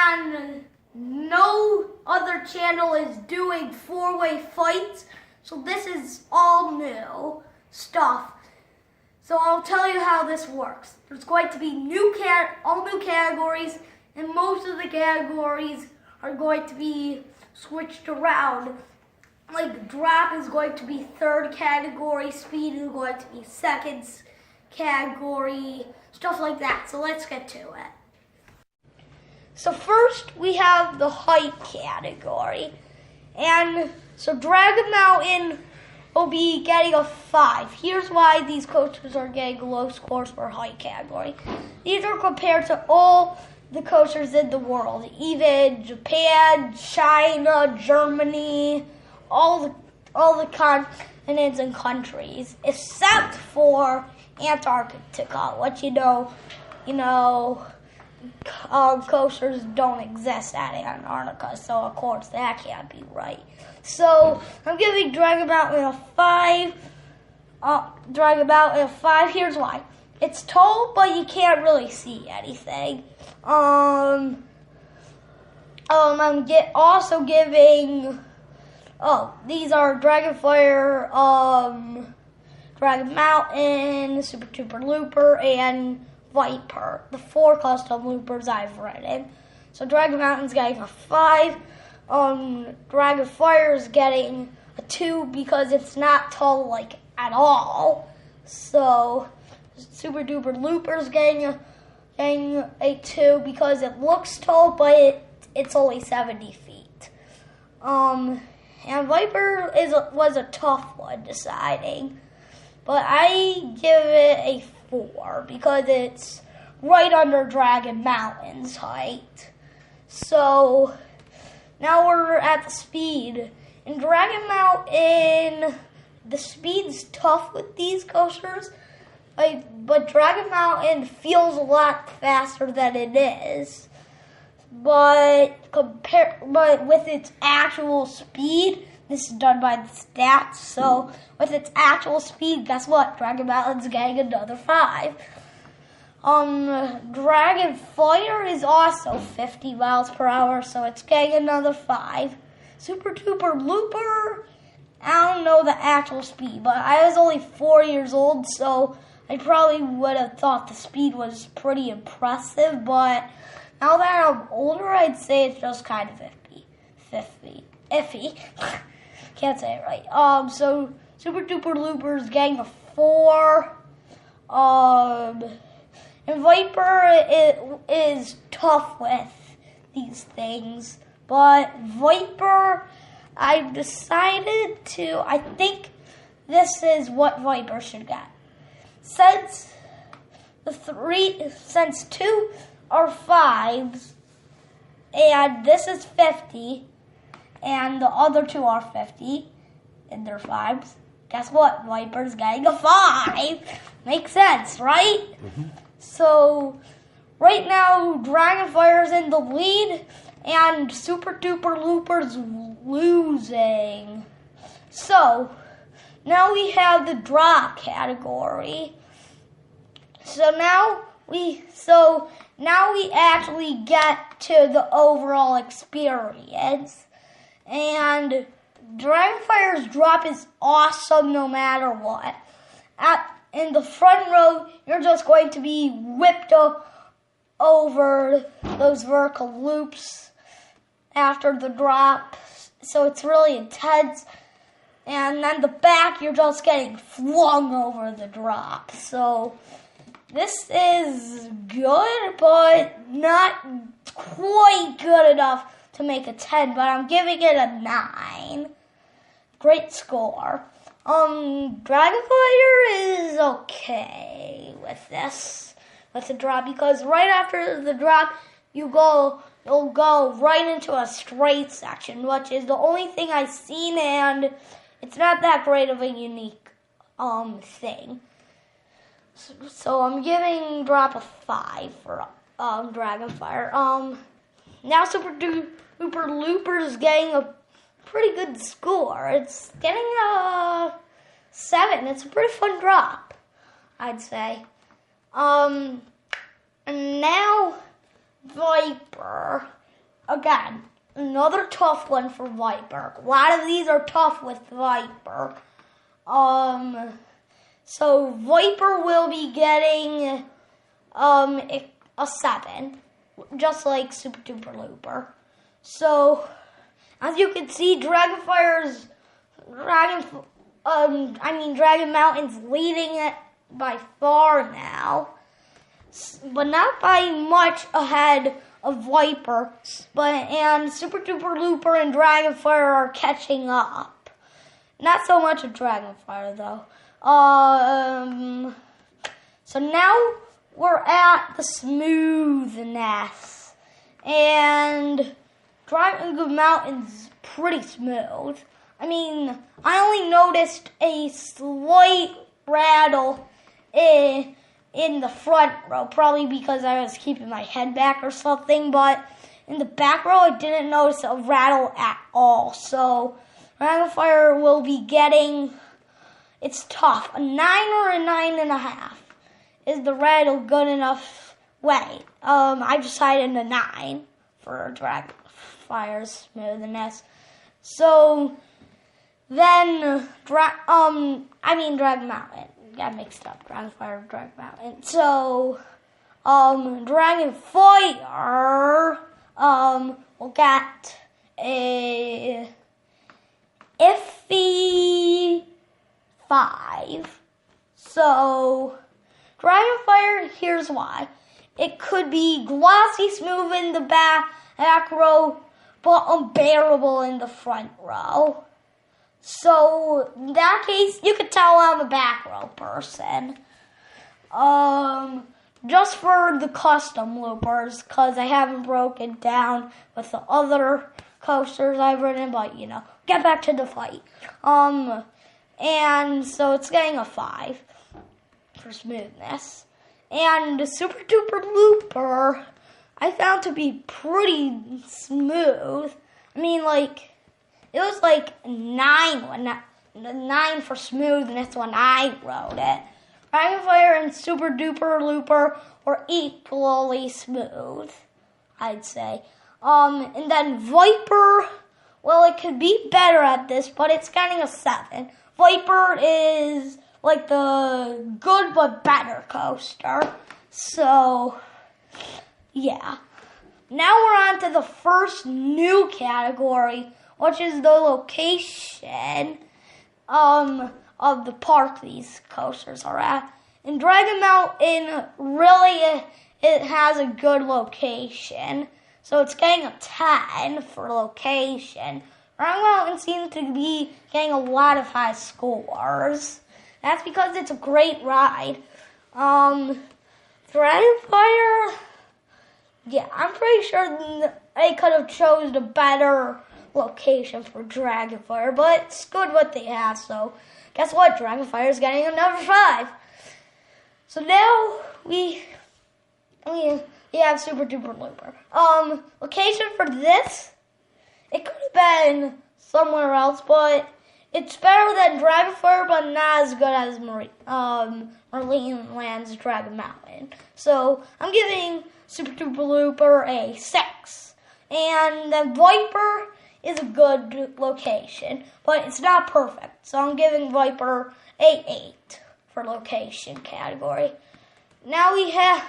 and no other channel is doing four-way fights, so this is all new stuff. So I'll tell you how this works. There's going to be all new categories, and most of the categories are going to be switched around. Like drop is going to be third category, speed is going to be second category, stuff like that. So let's get to it. So first we have the height category. And so Dragon Mountain will be getting a 5. Here's why these coasters are getting low scores for height category. These are compared to all the coasters in the world, even Japan, China, Germany, all the continents and countries, except for Antarctica, which coasters don't exist at Antarctica, so of course that can't be right. So I'm giving Dragon Mountain a 5. Dragon Mountain a 5. Here's why. It's tall, but you can't really see anything. I'm also giving. Oh, these are Dragonfire, Dragon Mountain, SooperDooperLooper, and Viper, the 4 custom loopers I've written. So Dragon Mountain's getting a 5. Dragonfire is getting a 2 because it's not tall at all. So SooperDooperLooper's getting a 2 because it looks tall, but it's only 70 feet. And Viper was a tough one deciding, but I give it a 4 because it's right under Dragon Mountain's height. So now we're at the speed. In Dragon Mountain, the speed's tough with these coasters, but Dragon Mountain feels a lot faster than it is. But with its actual speed, this is done by the stats, so with its actual speed, guess what? Dragon Mountain's getting another 5. Dragonfire is also 50 miles per hour, so it's getting another 5. SooperDooperLooper, I don't know the actual speed, but I was only 4 years old, so I probably would have thought the speed was pretty impressive, but now that I'm older, I'd say it's just kind of iffy. Can't say it right. So SooperDooperLooper is getting a 4. And Viper is tough with these things, but Viper, I think this is what Viper should get. Since 2 are 5s, and this is 50, and the other 2 are 50, and they're 5s. Guess what? Viper's getting a 5. Makes sense, right? Mm-hmm. So, right now, Dragonfire's in the lead, and SooperDooperLooper's losing. So, now we have the drop category. So now we actually get to the overall experience. And Dragonfire's drop is awesome no matter what. In the front row, you're just going to be whipped over those vertical loops after the drop. So it's really intense. And then the back, you're just getting flung over the drop. So this is good, but not quite good enough to make a 10, but I'm giving it a 9. Great score. Dragonfire is okay with the drop, because right after the drop, you'll go right into a straight section, which is the only thing I've seen, and it's not that great of a unique thing. So I'm giving drop a 5 for Dragonfire. Now SooperDooperLooper is getting a pretty good score. It's getting a 7. It's a pretty fun drop, I'd say. And now Viper. again, another tough one for Viper. A lot of these are tough with Viper. So Viper will be getting a 7, just like SooperDooperLooper. So as you can see, Dragon Mountain's leading it by far now, but not by much ahead of Viper. And SooperDooperLooper and Dragonfire are catching up. Not so much of Dragonfire though. So now we're at the smoothness, and Dragon Mountain's pretty smooth. I mean, I only noticed a slight rattle in the front row, probably because I was keeping my head back or something, but in the back row I didn't notice a rattle at all. So Dragonfire will be getting, it's tough, a 9 or a 9.5. Is the rattle good enough way? I decided a 9 for Dragonfire's smoothness. So then, Dragon Mountain. Got mixed up. Dragonfire, Dragon Mountain. So, Dragonfire, will get a iffy 5. So, Dragonfire, here's why. It could be glossy smooth in the back row, but unbearable in the front row. So, in that case, you could tell I'm a back row person. Just for the custom loopers, because I haven't broken down with the other coasters I've ridden, but, get back to the fight. And so it's getting a 5 for smoothness. And the SooperDooperLooper, I found to be pretty smooth. I mean, it was 9 for smoothness when I rode it. Dragonfire and SooperDooperLooper were equally smooth, I'd say. And then Viper, well, it could be better at this, but it's getting a 7. Viper is the good but better coaster. So, yeah. Now we're on to the first new category, which is the location of the park these coasters are at. In Dragon Mountain, really, it has a good location. So it's getting a 10 for location. Dragon Mountain seems to be getting a lot of high scores. That's because it's a great ride. Dragonfire, yeah, I'm pretty sure they could have chosen a better location for Dragonfire, but it's good what they have. So guess what? Dragonfire is getting another 5. So now we have SooperDooperLooper. Location for this, it could have been somewhere else, but it's better than Dragonfire, but not as good as Marine Land's Dragon Mountain. So I'm giving SooperDooperLooper a 6. And then Viper is a good location, but it's not perfect. So I'm giving Viper a 8 for location category. Now we have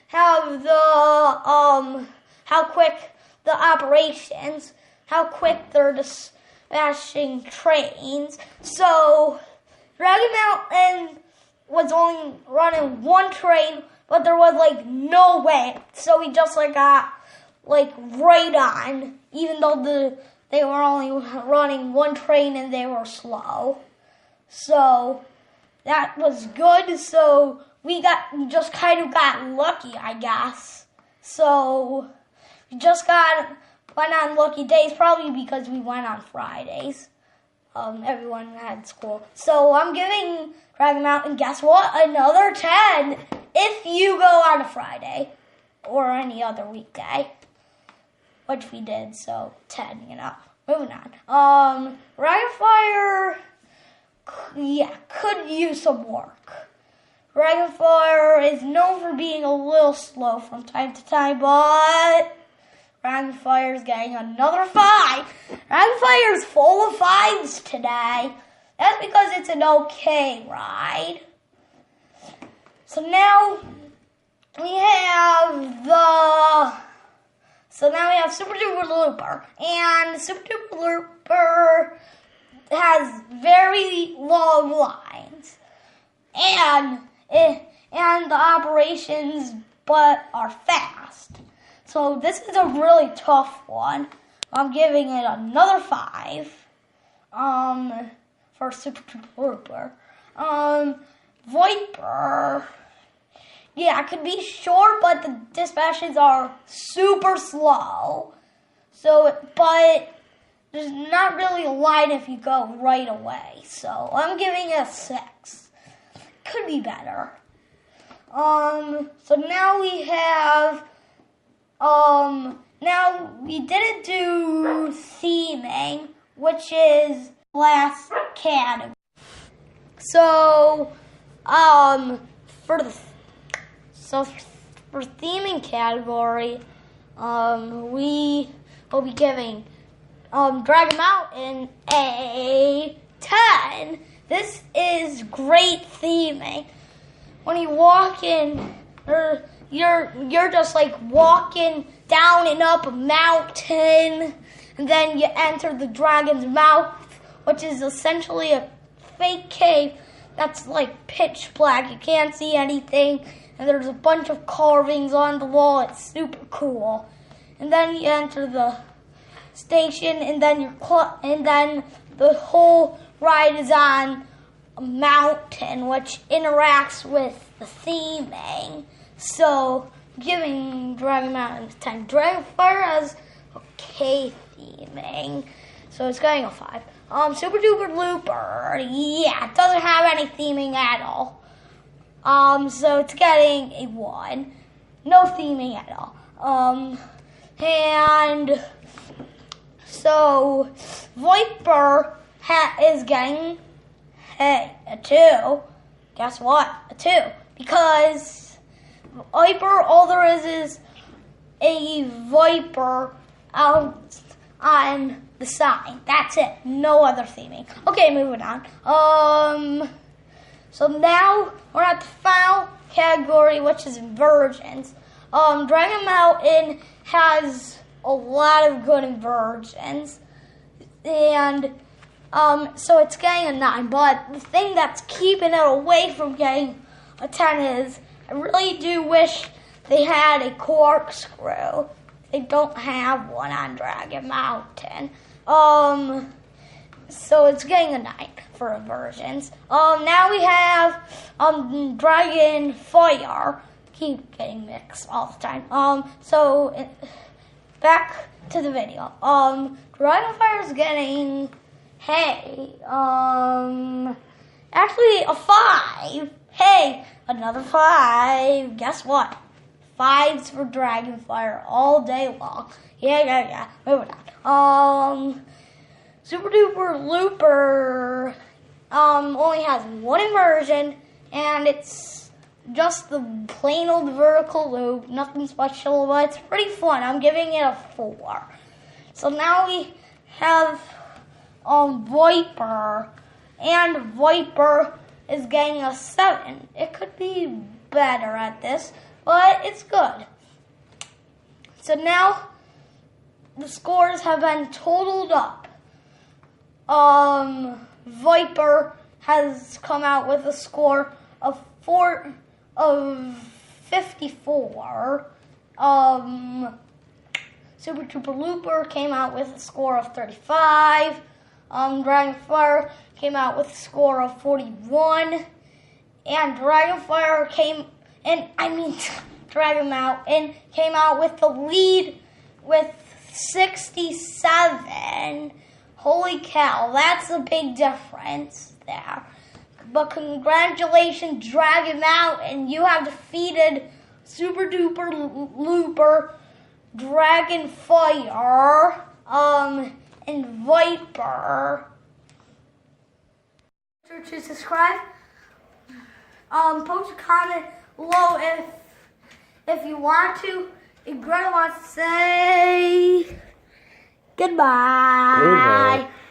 the how quick the operations, how quick they're dispatching trains. So Dragon Mountain was only running one train, but there was no way. So we just got right on, even though they were only running one train and they were slow. So that was good. So we just kind of got lucky, I guess. So we just went on lucky days, probably because we went on Fridays. Everyone had school. So I'm giving Dragon Mountain, guess what? Another 10 if you go on a Friday or any other weekday, which we did. So 10, Moving on. Dragonfire, could use some work. Dragonfire is known for being a little slow from time to time, but Dragonfire's getting another 5. Dragonfire's full of 5s today. That's because it's an okay ride. So now we have SooperDooperLooper, and SooperDooperLooper has very long lines, and the operations but are fast. So this is a really tough one. I'm giving it another 5 for SooperDooperLooper. Viper, yeah, it could be short, but the dispatches are super slow. But there's not really a line if you go right away. So I'm giving it a 6. Could be better. So now we have, now we didn't do theming, which is last category. So, for theming category, we will be giving Dragon Mountain a 10. This is great theming. When you walk in, you're just like walking down and up a mountain, and then you enter the dragon's mouth, which is essentially a fake cave that's like pitch black. You can't see anything, and there's a bunch of carvings on the wall. It's super cool. And then you enter the station, and then the whole ride is on a mountain, which interacts with the theming. So, giving Dragon Mountain a 10. Dragonfire has okay theming, so it's getting a 5. SooperDooperLooper, yeah, it doesn't have any theming at all. So it's getting a 1. No theming at all. And so Viper is getting, a 2. Guess what? A 2. Because Viper, all there is a Viper out on the sign. That's it. No other theming. Okay, moving on. So now we're at the final category, which is inversions. Dragon Mountain has a lot of good inversions, and so it's getting a 9. But the thing that's keeping it away from getting a 10 is I really do wish they had a corkscrew. They don't have one on Dragon Mountain. So it's getting a 9 for inversions. Now we have Dragon Fire. Keep getting mixed all the time. So back to the video. Dragon Fire is getting actually a 5. Hey, another 5. Guess what? 5s for Dragonfire all day long. Yeah. Moving on. SooperDooperLooper only has 1 inversion, and it's just the plain old vertical loop. Nothing special, but it's pretty fun. I'm giving it a 4. So now we have Viper, and Viper is getting a 7. It could be better at this, but it's good. So now the scores have been totaled up. Viper has come out with a score of 54. SooperDooperLooper came out with a score of 35. Dragonfire came out with a score of 41. And Dragon Mountain came out with the lead with 67. Holy cow, that's a big difference there. But congratulations, Dragon Mountain. You have defeated SooperDooperLooper, Dragonfire, and Viper. Make sure to subscribe. Post a comment below if you want to. If Greta wants to say Goodbye. Goodbye.